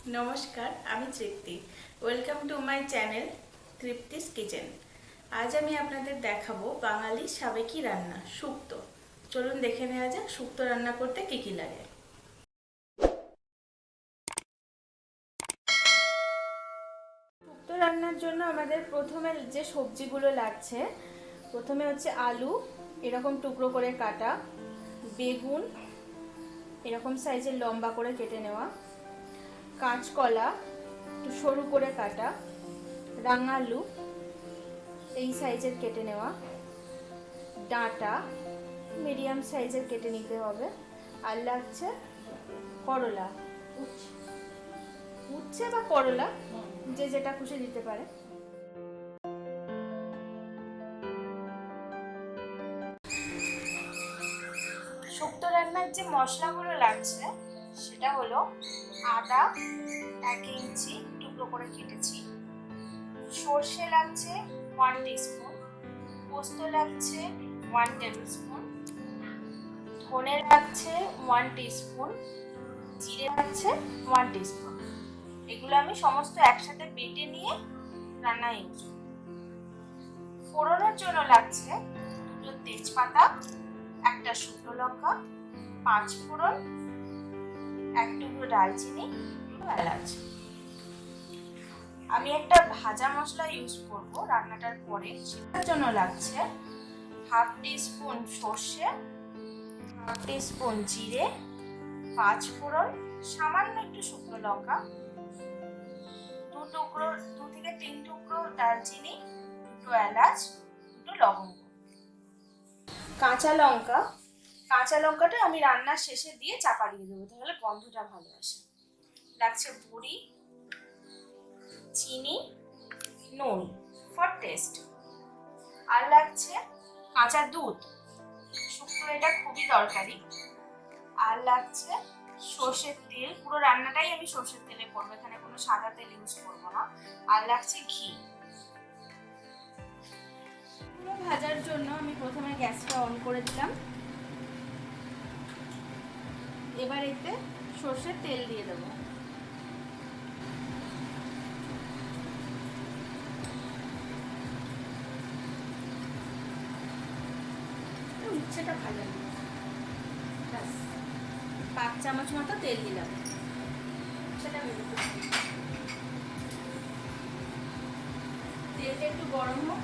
নমস্কার, আমি Tripti. Welcome to my channel Tripti's kitchen. আজ আমি আপনাদের দেখাবো বাঙালি সাবেকি রান্না শুক্তো। চলুন দেখে নেওয়া যাক শুক্তো রান্না করতে কী কী লাগে। শুক্তো রান্নার জন্য আমাদের প্রথমে যে সবজিগুলো লাগছে, প্রথমে হচ্ছে আলু এরকম টুকরো করে কাটা, বেগুন এরকম সাইজের লম্বা করে কেটে নেওয়া, কাঁচকলা একটু সরু করে কাটা, রাঙালু এই সাইজের কেটে নেওয়া, ডাঁটা মিডিয়াম সাইজের কেটে নিতে হবে, আর লাগছে করলা, উচ্ছে বা করলা যে যেটা খুশি দিতে পারে। শুক্তো রান্নার যে মশলাগুলো লাগছে সেটা হলো আদা 1 ইঞ্চি টুকরো করে কেটেছি, সর্ষে লাগছে 1 টিস্পুন, পোস্ত লাগছে 1 টেবিলস্পুন, ধনে লাগছে 1 টিস্পুন, জিরে লাগছে 1 টিস্পুন। এগুলো আমি সমস্ত একসাথে বেটে নিয়ে রান্নায় ইউজ করি। ফোড়নের জন্য লাগছে 2টো তেজপাতা, 1টা শুকনো লঙ্কা, 5 ফোড়ন, 1 টুকরো দারচিনি, এলাচ। আমি একটা ভাজা মশলা ইউজ করব রান্নাটার পরে, সেটার জন্য লাগছে 1/2 টিস্পুন সর্ষে, 1/2 টিস্পুন জিরে, 5 ফোড়ন, সামান্য একটু শুকনো লঙ্কা, 2 থেকে 3 টুকরো দারচিনি, 2টো এলাচ, 2টো লবঙ্গ। কাঁচা লঙ্কাটা আমি রান্নার শেষে দিয়ে চাপা দিয়ে দেবো, তাহলে গন্ধটা ভালো আসে। লাগছে বড়ি, চিনি, নুন ফর টেস্ট, আর লাগছে কাঁচা দুধ, শুক্তো এটা খুবই দরকারি, আর লাগছে সর্ষের তেল, পুরো রান্নাটাই আমি সর্ষের তেলে করবো, এখানে কোনো সাদা তেল ইউজ করবো না, আর লাগছে ঘি। পুরো ভাজার জন্য আমি প্রথমে গ্যাসটা অন করে দিলাম, এবার এতে সর্ষের তেল দিয়ে দেবো। উচ্ছেটা ভাজা নিয়ে 5 চামচ মতো তেল দিলাম, সেটা তেলটা একটু গরম হোক।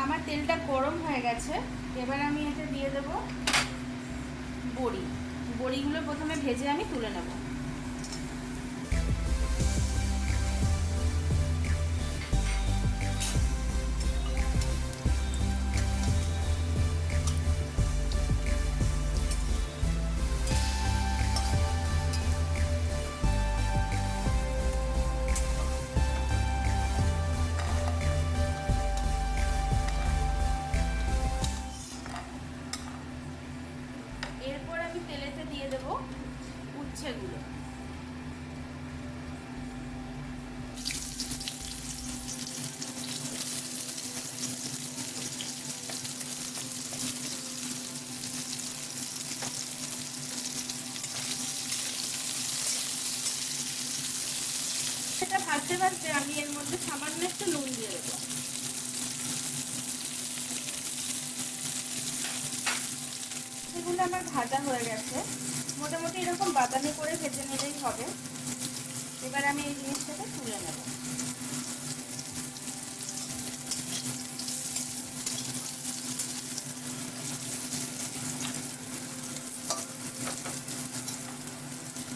আমার তেলটা গরম হয়ে গেছে, এবার আমি এতে দিয়ে দেব বড়িগুলো প্রথমে ভেজে আমি তুলে নেব। এরপর আমি তেলেতে দিয়ে দেব উচ্ছেগুলো। সেটা ভাজতে ভাজতে আমি এর মধ্যে সামান্য একটু নুন দিয়ে দেবো। এগুলো আমার ভাজা হয়ে গেছে, মোটামুটি এরকম বাদামি করে ভেজে নিলেই হবে। এবার আমি এই জিনিসটাকে তুলে নেব।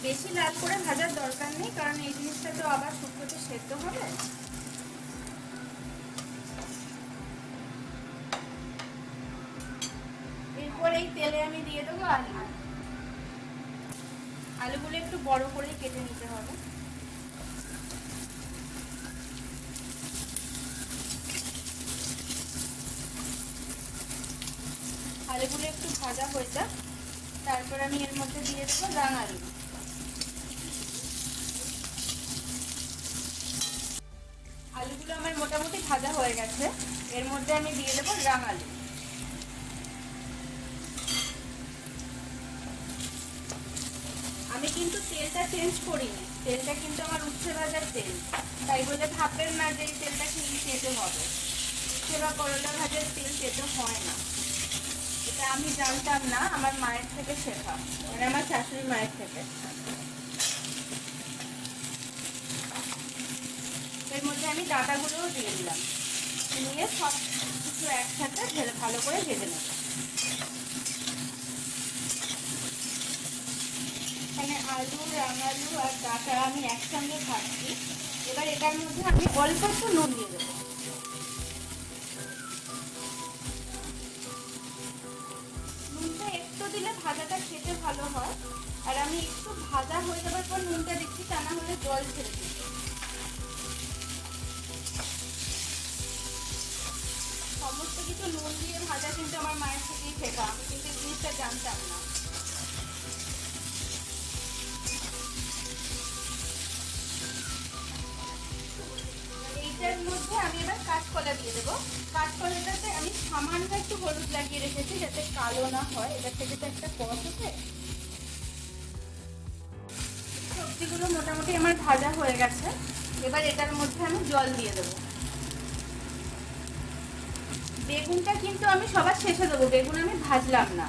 বেশি লাল করে ভাজার দরকার নেই, কারণ এই জিনিসটা তো আবার শুক্তোতে সেদ্ধ হবে। এরপর এই তেলে আমি দিয়ে দেবো আলুগুলো একটু বড় করে কেটে নিতে হবে। আলুগুলো একটু ভাজা হয়ে যাক, তারপর আমি এর মধ্যে দিয়ে দেবো রাঙালু। আলুগুলো আমার মোটামুটি ভাজা হয়ে গেছে, এর মধ্যে আমি দিয়ে দেবো রাঙালু। আমি কিন্তু তেলটা চেঞ্জ করিনি, তেলটা কিন্তু আমার উচ্ছে ভাজার তেল, তাই বলে ভাববেন না যে এই তেলটা খেয়ে তেতো হবে। উচ্ছে বা করলা ভাজার তেল তেতো হয় না, এটা আমি জানতাম না, আমার মায়ের থেকে শেখা, মানে আমার শাশুড়ি মায়ের থেকে। এর মধ্যে আমি ডাটাগুলোও দিয়ে দিলাম, নিয়ে সব কিছু একসাথে ভালো করে ভেজে নেব। এখানে আলু, রাঙালু আর ডাটা আমি একসঙ্গে ভাজছি। এবার এটার মধ্যে আমি অল্প একটু নুন দিয়ে দেবো। নুনটা একটু দিলে ভাজাটা খেতে ভালো হয়, আর আমি একটু ভাজা হয়ে যাবার পর নুনটা দিচ্ছি, তা না হলে জল ছেড়ে দিই। সমস্ত কিছু নুন দিয়ে ভাজা কিন্তু আমার মায়ের থেকেই শেখা, আমি কিন্তু এই জিনিসটা জানতাম না। এইটার মধ্যে আমি এবার কাঁচকলা দিয়ে দেবো। কাঁচকলাটাতে আমি সামান্য একটু হলুদ লাগিয়ে রেখেছি যাতে কালো না হয়, এটার থেকে তো একটা কষ ওঠে। সবজিগুলো মোটামুটি আমার ভাজা হয়ে গেছে, এবার এটার মধ্যে আমি জল দিয়ে দেবো। বেগুনটা কিন্তু আমি সবার শেষে দেবো, বেগুন আমি ভাজলাম না।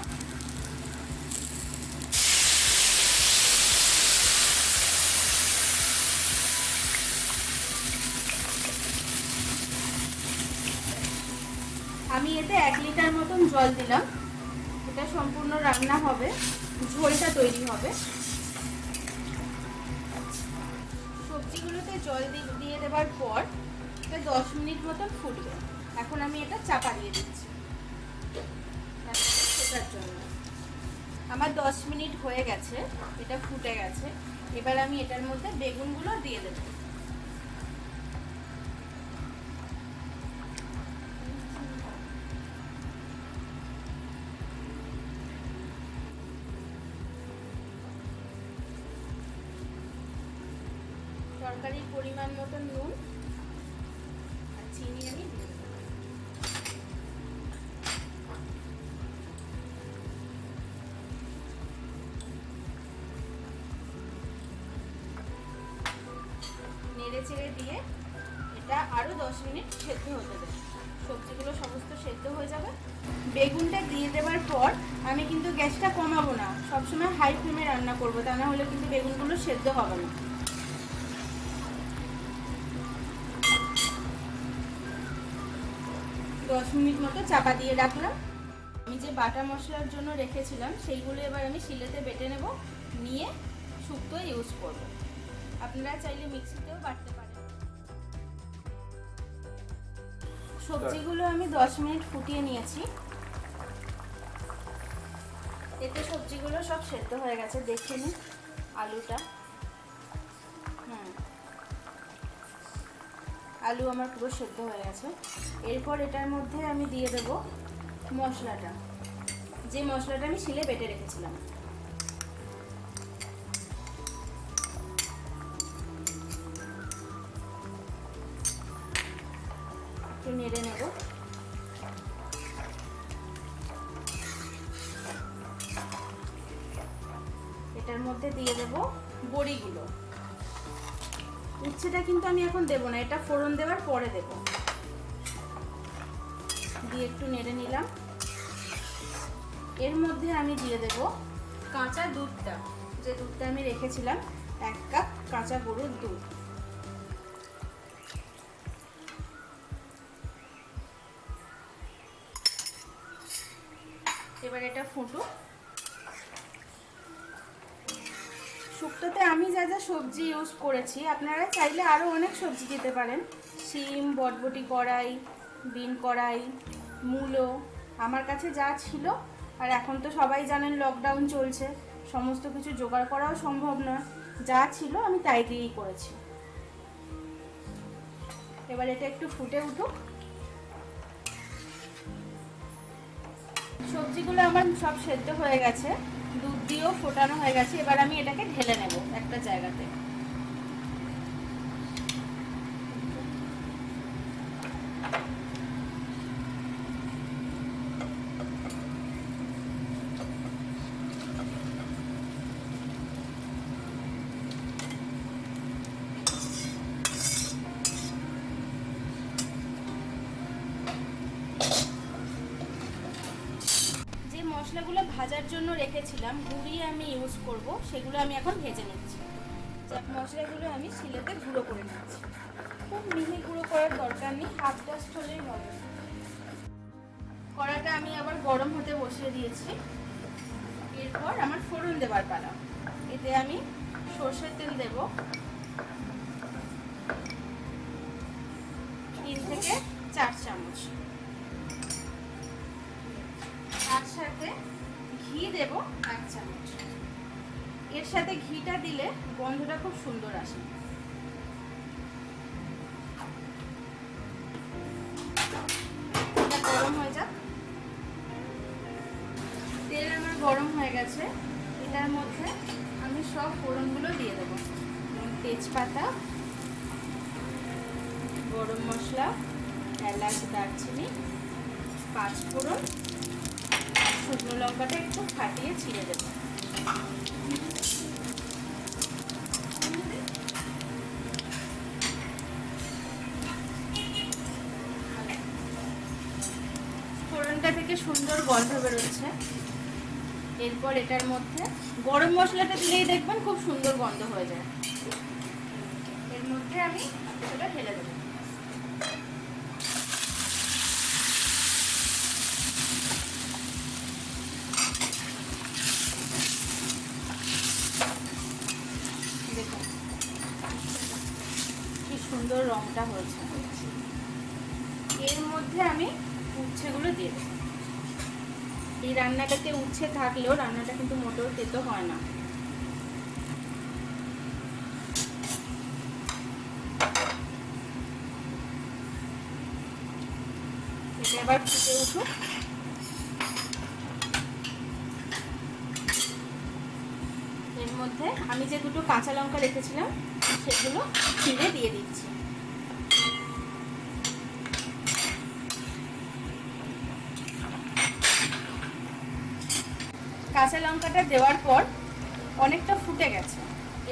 আমি এতে 1 লিটার মতন জল দিলাম, এটা সম্পূর্ণ রান্না হবে, ঝোলটা তৈরি হবে। সবজিগুলোতে জল দিয়ে দেওয়ার পর 10 মিনিট মতন ফুটবে। এখন আমি এটা চাপা দিয়ে দিচ্ছি ফোটার জন্য। আমার 10 মিনিট হয়ে গেছে, এটা ফুটে গেছে। এবার আমি এটার মধ্যে বেগুনগুলো দিয়ে দেব। তরকারির পরিমাণ মতন নুন আর চিনি আমি দিয়ে দেব। নেড়ে চেড়ে দিয়ে এটা আরো 10 মিনিট সেদ্ধ হতে দেব। সবজিগুলো সমস্ত সেদ্ধ হয়ে যাবে। বেগুনটা দিয়ে দেওয়ার পর আমি কিন্তু গ্যাসটা কমাবো না, সবসময় হাই ফ্লেমে রান্না করবো, তা না হলে কিন্তু বেগুনগুলো সেদ্ধ হবে না। 10 মিনিট মতো চাপা দিয়ে রাখলাম। আমি যে বাটা মশলার জন্য রেখেছিলাম সেইগুলো এবার আমি শিলেতে বেটে নেব, নিয়ে শুক্তো ইউজ করব। আপনারা চাইলে মিক্সিতেও বাটতে পারেন। সবজিগুলো আমি 10 মিনিট ফুটিয়ে নিয়েছি, এতে সবজিগুলো সব সেদ্ধ হয়ে গেছে, দেখে নিন আলুটা। আলু আমার পুরো সেদ্ধ হয়ে গেছে। এরপর এটার মধ্যে আমি দিয়ে দেব মশলাটা, যে মশলাটা আমি শিলে বেটে রেখেছিলাম। একটু নেড়ে নেব। এটার মধ্যে দিয়ে দেব বড়িগুলো। উচ্ছেটা কিন্তু আমি এখন দেব না, এটা ফোড়ন দেওয়ার পরে দেব। দিয়ে একটু নেড়ে নিলাম। এর মধ্যে আমি দিয়ে দেব কাঁচা দুধটা, যে দুধটা আমি রেখেছিলাম, 1 কাপ কাঁচা গরুর দুধ। এবার এটা ফুটুক। শুক্তোতে আমি যা যা সবজি ইউজ করেছি, আপনারা চাইলে আরও অনেক সবজি দিতে পারেন। শিম, বটবটি কড়াই, বিন কড়াই, মূলো, আমার কাছে যা ছিল। আর এখন তো সবাই জানেন লকডাউন চলছে, সমস্ত কিছু জোগাড় করাও সম্ভব নয়, যা ছিল আমি তাই দিয়েই করেছি। এবার এটা একটু ফুটে উঠুক। সবজিগুলো আমার সব সেদ্ধ হয়ে গেছে, দুধ দিয়েও ফোটানো হয়ে গেছে। এবার আমি এটাকে ঢেলে নেব একটা জায়গাতে। জন্য রেখেছিলাম, গুঁড়িয়ে আমি ইউজ করব, সেগুলো আমি এখন ভেজে নিচ্ছি। মশলাগুলো আমি শিলেতে গুঁড়ো করে নিচ্ছি। খুব মিহি গুঁড়ো করার দরকার নেই, হাফ ডাস্ট হলেই হবে। কড়াটা আমি আবার গরম হতে বসিয়ে দিয়েছি। এরপর আমার ফোড়ন দেবার পালা। এতে আমি সরষের তেল দেব 3 থেকে 4 চামচ। তার সাথে ঘি দেব 1 চামচ। এর সাথে ঘিটা দিলে গন্ধটা খুব সুন্দর আসে। এটা গরম হয়ে যাক। তেল আমার গরম হয়ে গেছে। এটার মধ্যে আমি সব ফোড়নগুলো দিয়ে দেবো। তেজপাতা, গরম মশলা, এলাচ, দারচিনি, 5 ফোড়ন, শুকনো লঙ্কাটা একটু ফাটিয়ে ছিঁড়ে দেবো। ফোড়নটা থেকে সুন্দর গন্ধ বেরোচ্ছে। এরপর এটার মধ্যে গরম মশলাটা দিলেই দেখবেন খুব সুন্দর গন্ধ হয়ে যায়। এর মধ্যে আমি সেটা ঢেলে দেবো। দেখুন কি সুন্দর রংটা হয়েছে। এর মধ্যে আমি উচ্ছেগুলো দিয়ে দেবো। এই রান্নাটাতে উচ্ছে থাকলেও রান্নাটা কিন্তু মোটেও তেতো হয় না। এটা এবার ফুটে উঠুক। এর মধ্যে আমি যে 2টো কাঁচা লঙ্কা রেখেছিলাম সেগুলো ছিঁড়ে দিয়ে দিচ্ছি। কাঁচা লঙ্কাটা দেওয়ার পর অনেকটা ফুটে গেছে।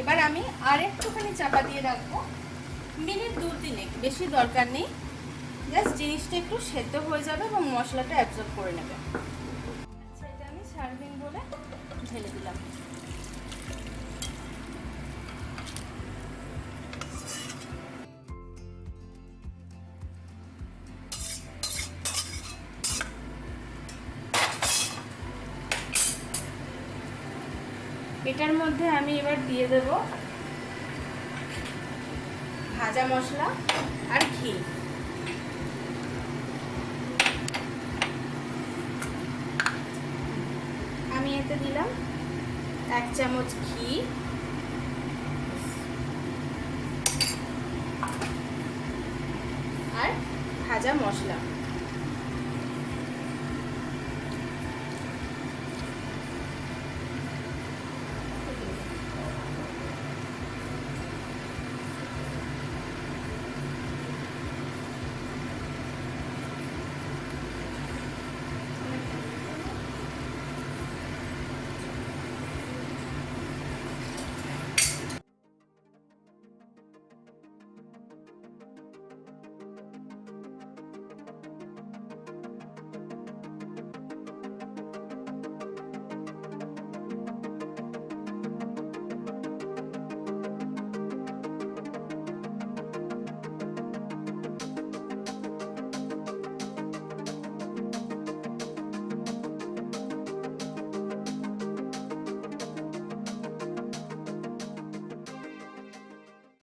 এবার আমি আর একটুখানি চাপা দিয়ে রাখবো, মিনিট 2-3, বেশি দরকার নেই। জাস্ট জিনিসটা একটু সেদ্ধ হয়ে যাবে এবং মশলাটা অ্যাবজর্ব করে নেবে। আচ্ছা, এটা আমি সার্ভিং বলে ঢেলে দিলাম। এটার মধ্যে আমি এবার দিয়ে দেব ভাজা মশলা আর ঘি। আমি এতে দিলাম 1 চামচ ঘি, আর ভাজা মশলা।